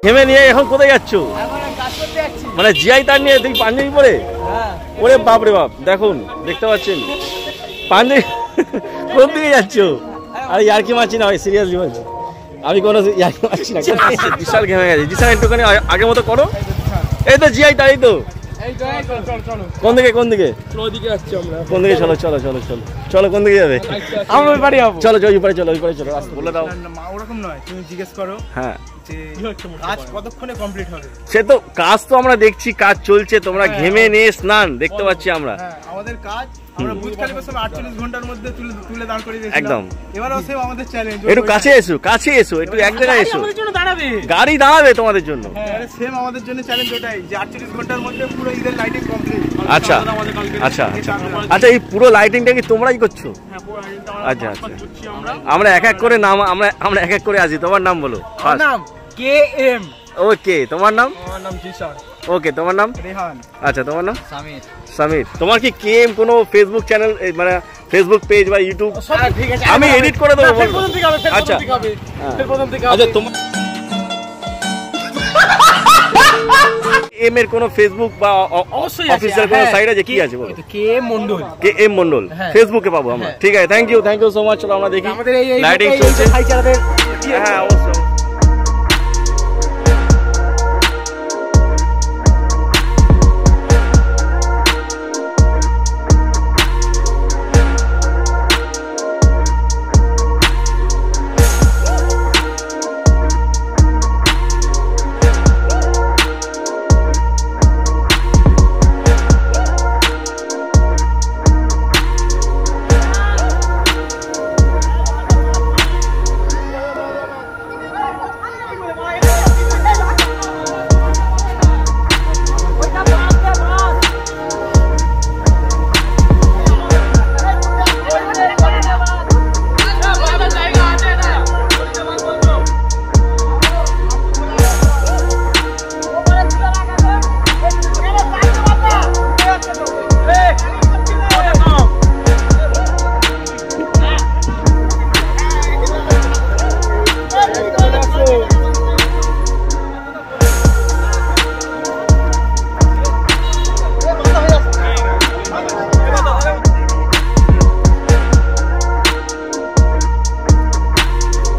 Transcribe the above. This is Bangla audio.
ঘেমে নিয়ে এখন কোথায় যাচ্ছ? মানে জিআই তার নিয়ে তুই পাঞ্জাবি পরে? ওরে বাপ রে বাপ, দেখুন দেখতে পাচ্ছেন পাঞ্জাবি। কোন দিকে যাচ্ছ? আরে ইয়ার্কি মারছি না ভাই, সিরিয়াসলি বলছি, আমি কোনো ইয়ার্কি মারছি না। বিশাল ঘেমে গেছে। জিসান একটুখানি আগের মতো করো। এই তো জিআই তাই তো। কোন দিকে কোন দিকে? কোন দিকে? চলো চলো চলো চলো চলো। কোন দিকে যাবে? আমরা বাড়ি যাবো। চলো ওই পারে চলো, ওই পারে চলো। রাস্তা বলে দাও। ওরকম নয়, তুমি জিজ্ঞেস করো। হ্যাঁ, কাজ কতক্ষণে কমপ্লিট হবে? সে তো কাজ তো আমরা দেখছি, কাজ চলছে। তোমরা ঘেমে নিয়ে স্নান দেখতে পাচ্ছি আমরা। আমাদের কাজ আমরা বুর্জ খলিফা সব 48 ঘন্টার মধ্যে তুলে দাঁড় করিয়ে দিয়েছিলাম। একদম। এবারও সেম আমাদের চ্যালেঞ্জ। একটু কাছে এসো, কাছে এসো, একটু এক জায়গায় এসো। আমাদের জন্য দাঁড়াবে, গাড়ি দাঁড়াবে তোমাদের জন্য। হ্যাঁ, সেম আমাদের জন্য চ্যালেঞ্জ ওটাই যে 48 ঘন্টার মধ্যে পুরো ঈদের লাইটিং কমপ্লিট। আচ্ছা আচ্ছা আচ্ছা আচ্ছা। এই পুরো লাইটিংটা কি তোমরাই করছো? আচ্ছা আচ্ছা। আমরা এক এক করে নাম, আমরা এক এক করে আসি। তোমার নাম বলো। আমার নাম কে এম। ওকে, তোমার নাম? আমার নাম জিসান। ওকে, তোমার নাম? রেহান। আচ্ছা, তোমার নাম? সামির। সামির। তোমার কি কেএম কোনো ফেসবুক চ্যানেল, মানে ফেসবুক পেজ বা ইউটিউব? ঠিক আছে, আমি এডিট করে দেবো। আচ্ছা আচ্ছা, তোমার এম এর কোনো ফেসবুক বা অফিসিয়াল কোনো সাইট আছে? কি আছে বলো? K M Mondal. K M Mondal ফেসবুকে পাবো আমরা। ঠিক আছে, থ্যাংক ইউ সো মাচ। চলো আমরা দেখি লাইটিং চলছে। হ্যাঁ, অবশ্যই।